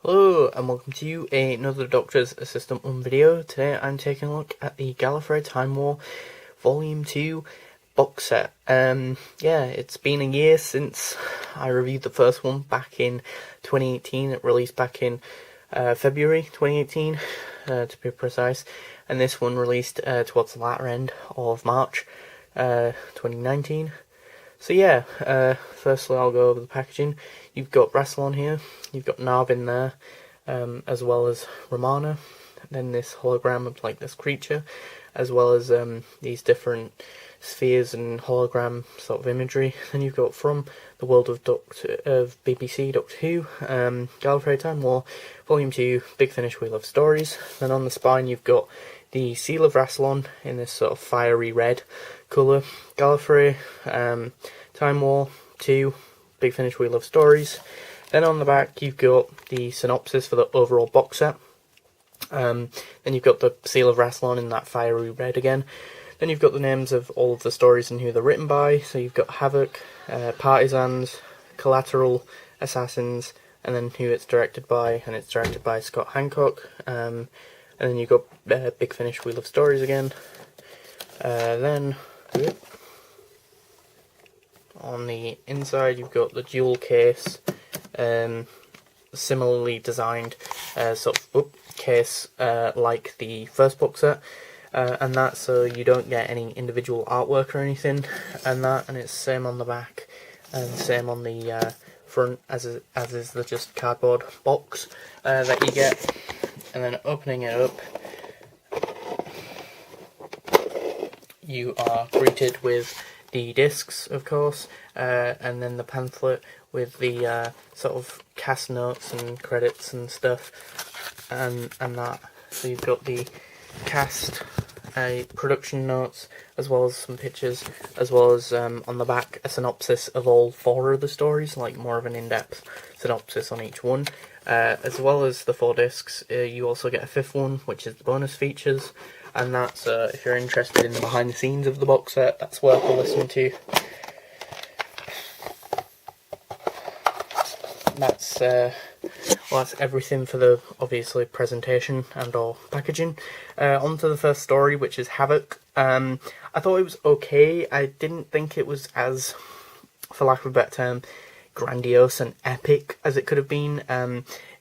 Hello and welcome to another Doctor's Assistant 1 video. Today I'm taking a look at the Gallifrey Time War Volume 2 box set. It's been a year since I reviewed the first one back in 2018. It released back in February 2018 to be precise, and this one released towards the latter end of March 2019. So yeah, firstly I'll go over the packaging. You've got Rassilon here, you've got Narvin there, as well as Romana, then this hologram of like this creature, as well as these different spheres and hologram sort of imagery. Then you've got from the world of BBC Doctor Who, Gallifrey Time War, Volume 2, Big Finish Wheel of Stories. Then on the spine you've got the Seal of Rassilon in this sort of fiery red colour, Gallifrey, Time War 2, Big Finish Wheel of Stories. Then on the back you've got the synopsis for the overall box set. Then you've got the Seal of Rassilon in that fiery red again. Then you've got the names of all of the stories and who they're written by. So you've got Havoc, Partisans, Collateral, Assassins, and then who it's directed by, and it's directed by Scott Hancock. And then you've got Big Finish Wheel of Stories again. Then on the inside you've got the dual case, similarly designed sort of case like the first box set, and that so you don't get any individual artwork or anything, and it's same on the back and same on the front as is the just cardboard box that you get. And then opening it up, you are greeted with the discs, of course, and then the pamphlet with the sort of cast notes and credits and stuff, and that. So you've got the cast production notes, as well as some pictures, as well as on the back a synopsis of all 4 of the stories, like more of an in-depth synopsis on each one. As well as the 4 discs, you also get a 5th one, which is the bonus features, and that's, if you're interested in the behind the scenes of the box set, that's worth a listen to. That's everything for the, obviously, presentation and or packaging. On to the first story, which is Havoc. I thought it was okay. I didn't think it was as, for lack of a better term, grandiose and epic as it could have been.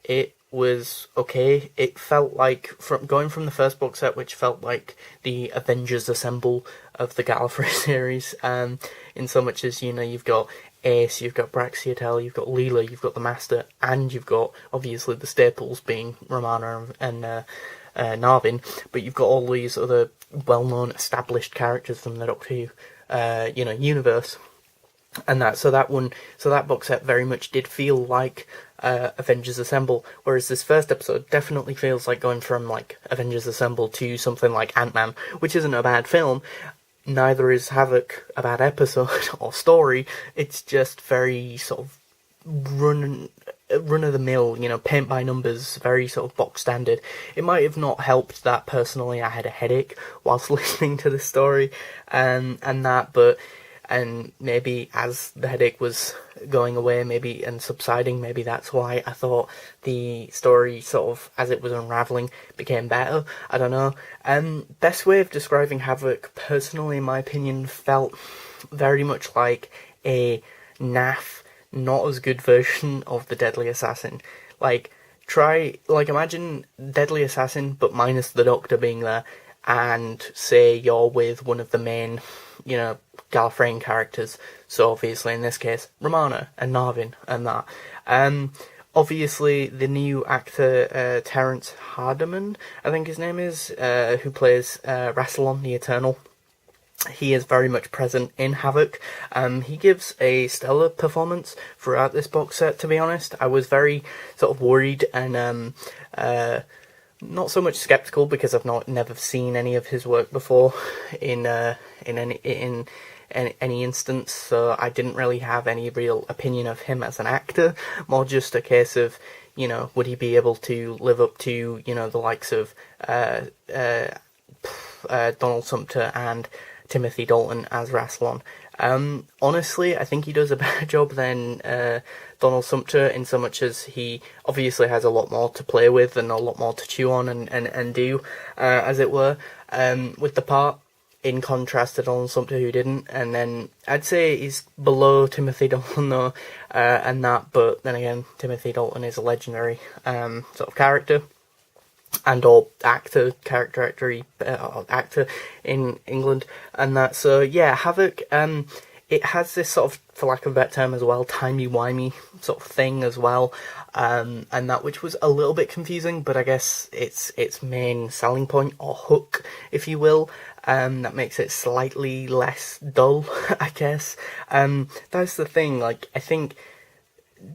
It was okay. It felt like, going from the first box set, which felt like the Avengers Assemble of the Gallifrey series, in so much as, you know, you've got Ace, you've got Braxiatel, you've got Leela, you've got the Master, and you've got, obviously, the staples being Romana and Narvin, but you've got all these other well-known, established characters from the Doctor Who, universe. And so that box set very much did feel like Avengers Assemble, whereas this first episode definitely feels like going from like Avengers Assemble to something like Ant-Man, which isn't a bad film. Neither is Havoc a bad episode or story. It's just very sort of run of the mill, paint by numbers, very sort of box standard. It might have not helped that personally I had a headache whilst listening to the story, and maybe as the headache was going away, and subsiding, maybe that's why I thought the story sort of, as it was unravelling, became better. I don't know. Best way of describing Havoc, personally, in my opinion, felt very much like a naff, not as good version of the Deadly Assassin. Imagine Deadly Assassin, but minus the Doctor being there, and say you're with one of the main, Gallifreyan characters, so obviously in this case Romana and Narvin and that. Obviously the new actor Terence Hardiman, I think his name is, who plays Rassilon the Eternal, he is very much present in Havoc. He gives a stellar performance throughout this box set, to be honest. I was very sort of worried and not so much skeptical, because I've never seen any of his work before in any instance, so I didn't really have any real opinion of him as an actor. More just a case of, would he be able to live up to, the likes of Donald Sumpter and Timothy Dalton as Rassilon. Honestly, I think he does a better job than Donald Sumter, in so much as he obviously has a lot more to play with and a lot more to chew on and do, as it were, with the part, in contrast to Donald Sumter, who didn't. And then I'd say he's below Timothy Dalton, though, and that, but then again, Timothy Dalton is a legendary sort of character and or actor in England, and that. So yeah, Havoc, it has this sort of, for lack of a better term as well, timey-wimey sort of thing as well, and that, which was a little bit confusing, but I guess its main selling point, or hook, if you will, that makes it slightly less dull, I guess. That's the thing, like, I think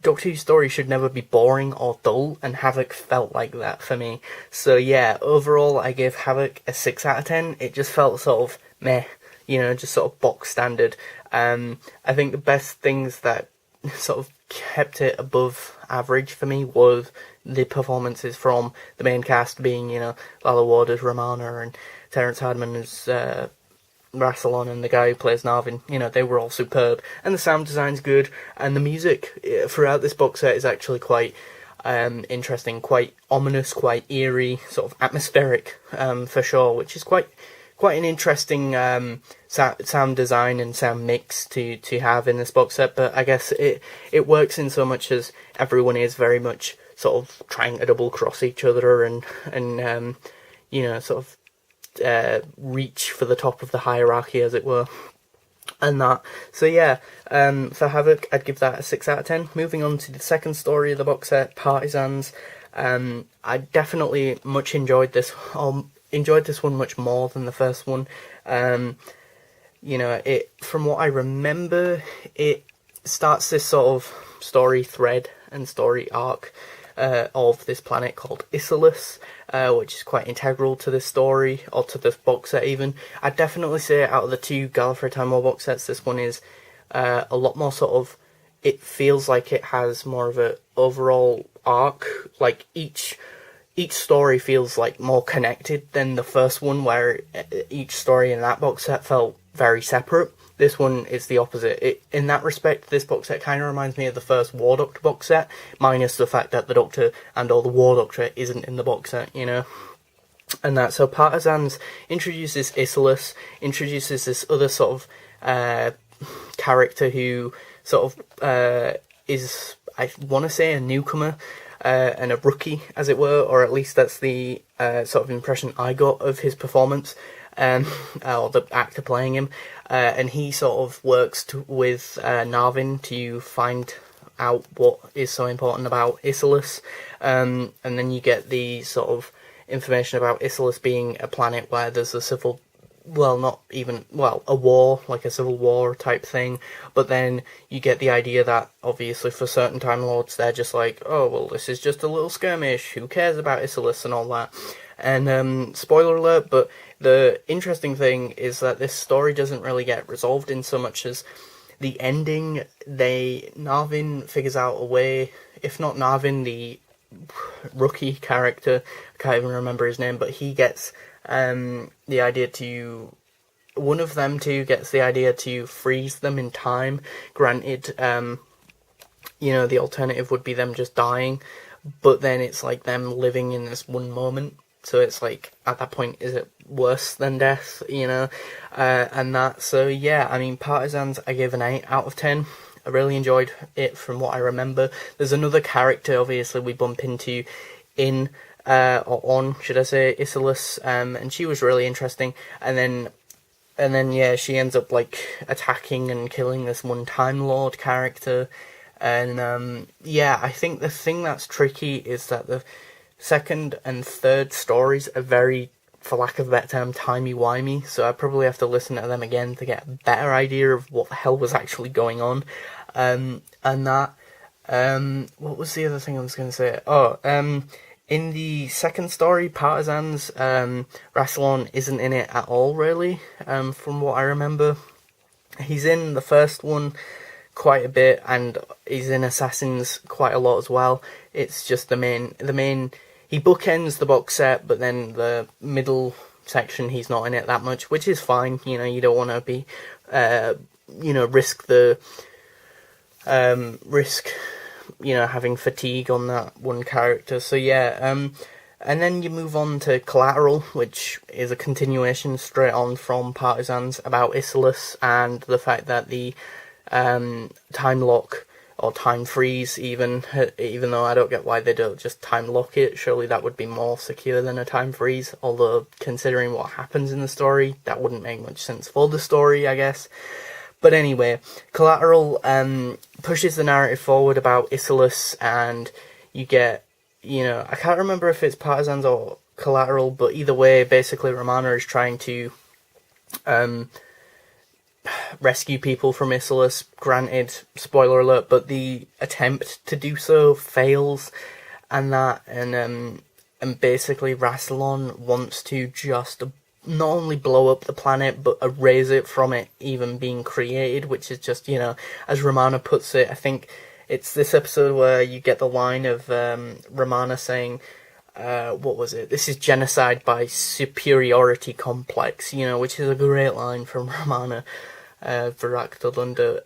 Doctor Who's story should never be boring or dull, and Havoc felt like that for me. So yeah, overall I give Havoc a 6 out of 10. It just felt sort of meh, just sort of box standard. I think the best things that sort of kept it above average for me was the performances from the main cast, being, Lalla Ward as Romana and Terence Hardman as Rassilon and the guy who plays Narvin. They were all superb, and the sound design's good, and the music throughout this box set is actually quite interesting, quite ominous, quite eerie, sort of atmospheric, for sure, which is quite an interesting sound design and sound mix to have in this box set. But I guess it works in so much as everyone is very much sort of trying to double cross each other and sort of reach for the top of the hierarchy, as it were, and that. So yeah, for Havoc, I'd give that a 6 out of 10. Moving on to the second story of the box set, Partisans. I definitely much enjoyed this one much more than the first one. It, from what I remember, it starts this sort of story thread and story arc of this planet called Isolus, which is quite integral to this story, or to this box set even. I'd definitely say out of the two Gallifrey Time War box sets, this one is a lot more sort of, it feels like it has more of a overall arc, like each story feels like more connected than the first one, where each story in that box set felt very separate. This one is the opposite. In that respect, this box set kind of reminds me of the first War Doctor box set, minus the fact that the Doctor and or the War Doctor isn't in the box set, And that, so Partisans introduces Isolus, introduces this other sort of character who sort of is, I want to say, a newcomer, and a rookie, as it were, or at least that's the sort of impression I got of his performance, or the actor playing him, and he sort of works with Narvin to find out what is so important about Isolus, and then you get the sort of information about Isolus being a planet where there's a civil, a war, like a civil war type thing, but then you get the idea that, obviously, for certain Time Lords, they're just like, oh, well, this is just a little skirmish, who cares about Isolus and all that, and, spoiler alert, but the interesting thing is that this story doesn't really get resolved in so much as the ending. Narvin figures out a way, if not Narvin, the rookie character, I can't even remember his name, but he gets the idea to, one of them two gets the idea to freeze them in time. Granted, the alternative would be them just dying, but then it's like them living in this one moment. So it's like, at that point, is it worse than death, and that. So yeah, I mean, Partisans, I gave an 8 out of 10. I really enjoyed it from what I remember. There's another character, obviously, we bump into in, or on, should I say, Isolus, and she was really interesting, and then yeah, she ends up, like, attacking and killing this one Time Lord character, and, yeah, I think the thing that's tricky is that the second and third stories are very, for lack of a better term, timey-wimey, so I probably have to listen to them again to get a better idea of what the hell was actually going on, and that, what was the other thing I was going to say? In the second story, Partisans, Rassilon isn't in it at all, really, from what I remember. He's in the first one quite a bit, and he's in Assassins quite a lot as well. It's just the main, he bookends the box set, but then the middle section, he's not in it that much, which is fine. You don't want to be risk having fatigue on that one character. So yeah, and then you move on to Collateral, which is a continuation straight on from Partisans about Isolus and the fact that the time lock or time freeze, even though I don't get why they don't just time lock it. Surely that would be more secure than a time freeze, although considering what happens in the story, that wouldn't make much sense for the story, I guess. But anyway, Collateral pushes the narrative forward about Isolus, and you get, I can't remember if it's Partisans or Collateral, but either way, basically Romana is trying to rescue people from Isolus. Granted, spoiler alert, but the attempt to do so fails, and basically Rassilon wants to just not only blow up the planet, but erase it from it even being created, which is just, as Romana puts it, I think it's this episode where you get the line of Romana saying, what was it? This is genocide by superiority complex, which is a great line from Romana, Varaktalunda.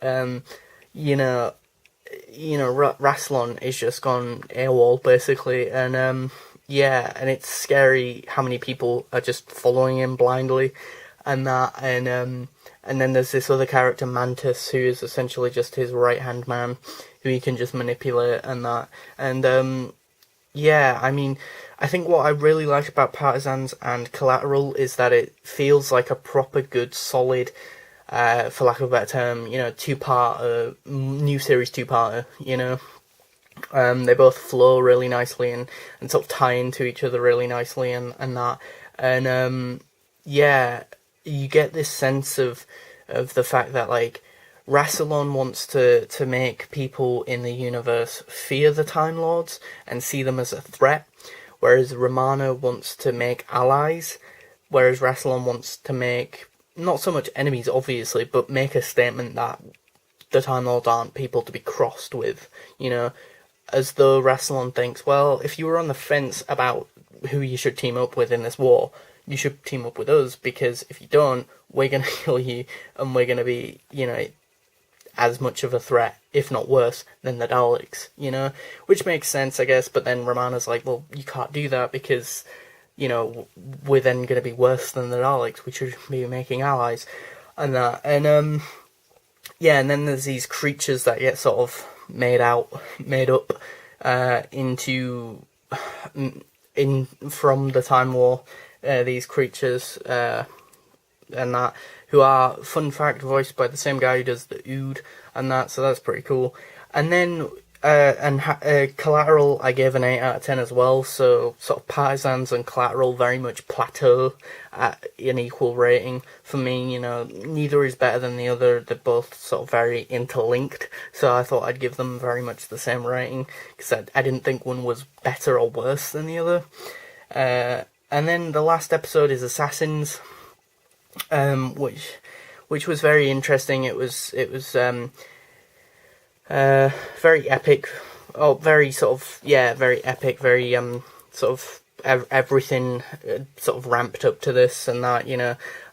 Rassilon is just gone AWOL, basically, and it's scary how many people are just following him blindly, and then there's this other character, Mantis, who is essentially just his right-hand man, who he can just manipulate, and that, and I think what I really like about Partisans and Collateral is that it feels like a proper good, solid, for lack of a better term, two-parter, new series two-parter, They both flow really nicely and sort of tie into each other really nicely and that. And, you get this sense of the fact that, like, Rassilon wants to make people in the universe fear the Time Lords and see them as a threat, whereas Romana wants to make allies, whereas Rassilon wants to make, not so much enemies, obviously, but make a statement that the Time Lords aren't people to be crossed with, as though Rassilon thinks, well, if you were on the fence about who you should team up with in this war, you should team up with us, because if you don't, we're going to kill you, and we're going to be, as much of a threat, if not worse, than the Daleks, which makes sense, I guess, but then Romana's like, well, you can't do that, because, we're then going to be worse than the Daleks, we should be making allies, and that, and and then there's these creatures that get sort of made up from the Time War, these creatures, and that, who are, fun fact, voiced by the same guy who does the Ood, and that, so that's pretty cool. And then, Collateral, I gave an 8 out of 10 as well, so sort of Partisans and Collateral very much plateau at an equal rating for me, neither is better than the other, they're both sort of very interlinked, so I thought I'd give them very much the same rating, because I didn't think one was better or worse than the other. And then the last episode is Assassins, which was very interesting. It was very epic, very epic, very sort of everything sort of ramped up to this and that,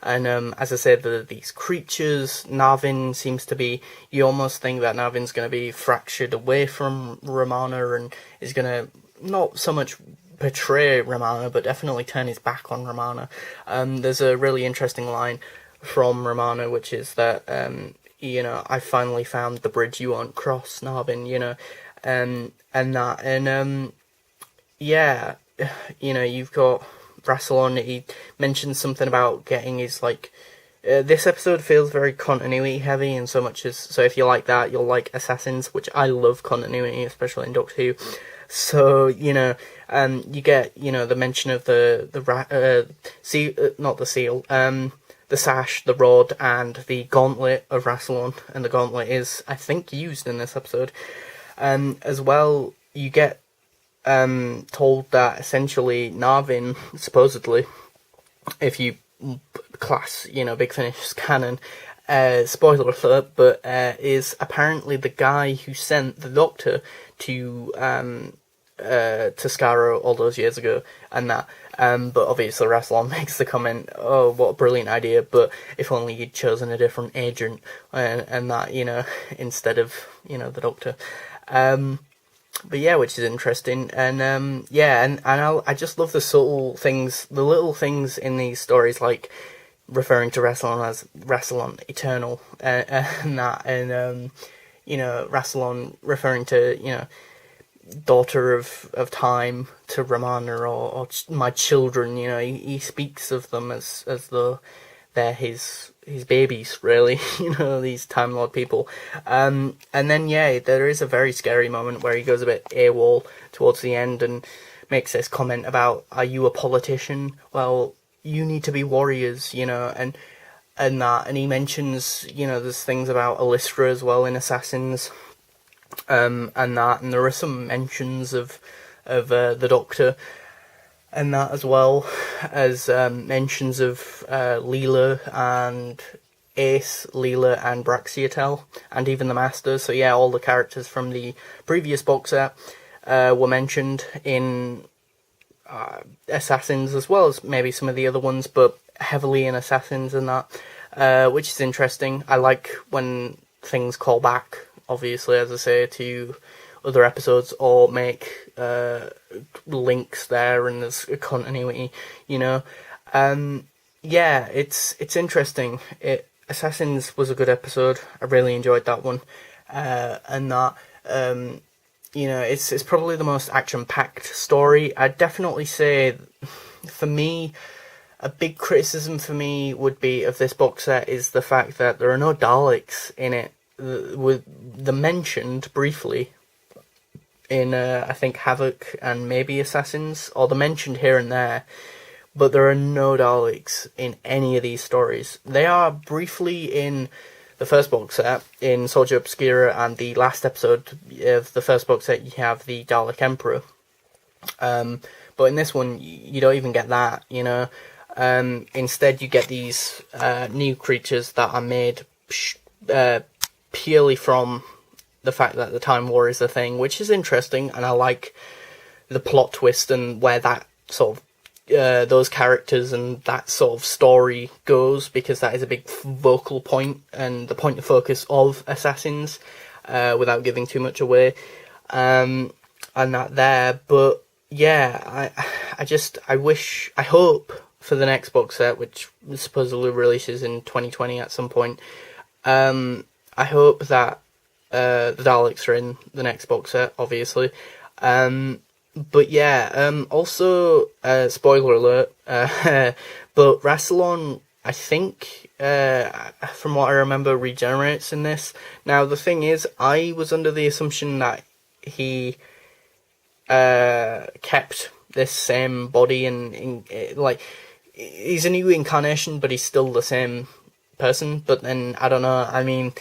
and as I said, these creatures, Narvin seems to be, you almost think that Narvin's going to be fractured away from Romana and is going to not so much betray Romana, but definitely turn his back on Romana. There's a really interesting line from Romana, which is that, I finally found the bridge you won't cross, Narvin, and that, and, you've got Rassilon, he mentions something about getting his, like, this episode feels very continuity heavy, and so much as, so if you like that, you'll like Assassins, which I love continuity, especially in Doctor Who. So, you get, the mention of the sash, the rod, and the gauntlet of Rassilon, and the gauntlet is, I think, used in this episode. As well, you get told that essentially Narvin, supposedly, if you class, Big Finish's canon, spoiler alert, but is apparently the guy who sent the Doctor to Tuscarora all those years ago, and that. But obviously Rassilon makes the comment, "Oh, what a brilliant idea! But if only you'd chosen a different agent, and that, instead of the Doctor." But yeah, which is interesting, and yeah, and I just love the subtle things, the little things in these stories, like referring to Rassilon as Rassilon Eternal, and that, and Rassilon referring to daughter of time to Romana, or my children. He speaks of them as though they're his babies, really. These Time Lord people. And then there is a very scary moment where he goes a bit AWOL towards the end and makes this comment about, "Are you a politician? Well, you need to be warriors," and that, and he mentions, there's things about Illustra as well in Assassins, and that, and there are some mentions of the Doctor, and that, as well as mentions of Leela and Ace, Leela and Braxiatel, and even the Master. So yeah, all the characters from the previous box set were mentioned in Assassins, as well as maybe some of the other ones, but heavily in Assassins and that, which is interesting. I like when things call back, obviously, as I say, to other episodes, or make links there, and there's a continuity, yeah, it's interesting. Assassins was a good episode. I really enjoyed that one, and that, it's probably the most action-packed story. I'd definitely say, for me, a big criticism for me would be of this box set is the fact that there are no Daleks in it. With the mentioned briefly in I think Havoc and maybe Assassins, or the mentioned here and there, but there are no Daleks in any of these stories. They are briefly in the first box set, in Sorge Obscura, and the last episode of the first box set you have the Dalek Emperor. But in this one, you don't even get that, instead you get these new creatures that are made purely from the fact that the Time War is a thing, which is interesting, and I like the plot twist and where that sort of those characters and that sort of story goes, because that is a big vocal point and the point of focus of Assassins, without giving too much away, and that there. But yeah, I hope for the next box set, which supposedly releases in 2020 at some point, I hope that the Daleks are in the next box set, obviously. But yeah, also, spoiler alert, but Rassilon, I think, from what I remember, regenerates in this. Now, the thing is, I was under the assumption that he kept this same body, and he's a new incarnation, but he's still the same person. But then, I don't know, I mean,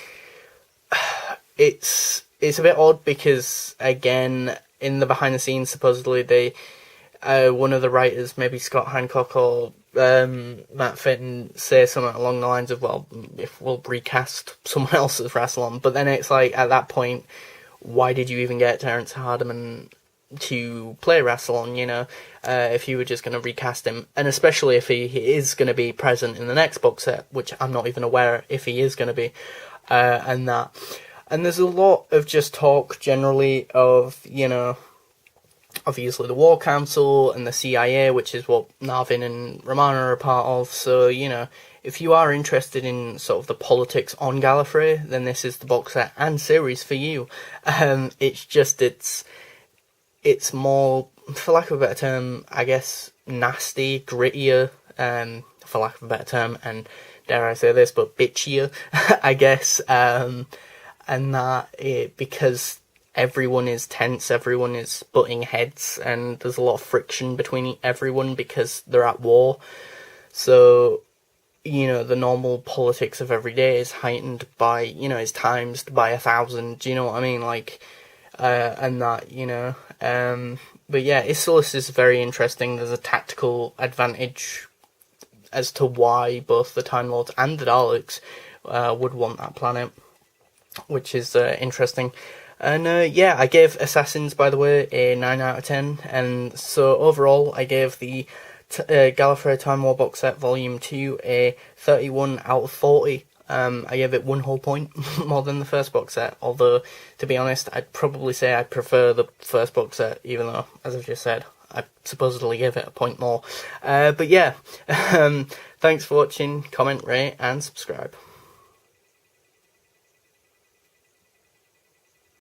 it's a bit odd, because, again, in the behind the scenes, supposedly they, one of the writers, maybe Scott Hancock or Matt Fitton, say something along the lines of, well, if we'll recast someone else as Rassilon. But then it's like, at that point, why did you even get Terence Hardiman to play Rassilon, if you were just going to recast him? And especially if he is going to be present in the next box set, which I'm not even aware if he is going to be, and that. And there's a lot of just talk generally of, obviously the War Council and the CIA, which is what Narvin and Romana are a part of. So, if you are interested in sort of the politics on Gallifrey, then this is the box set and series for you. It's more, for lack of a better term, I guess, nasty, grittier, for lack of a better term, and dare I say this, but bitchier, I guess, and that because everyone is tense, everyone is butting heads, and there's a lot of friction between everyone because they're at war. So, the normal politics of every day is heightened by, is times by 1,000, do you know what I mean? And that, but yeah, Isolus is very interesting. There's a tactical advantage as to why both the Time Lords and the Daleks would want that planet, which is interesting. And yeah, I gave Assassins, by the way, a 9 out of 10, and so overall I gave the Gallifrey Time War box set Volume 2 a 31 out of 40. I gave it 1 whole point more than the first box set, although, to be honest, I'd probably say I prefer the first box set, even though, as I've just said, I supposedly gave it a point more. But yeah, thanks for watching, comment, rate, and subscribe.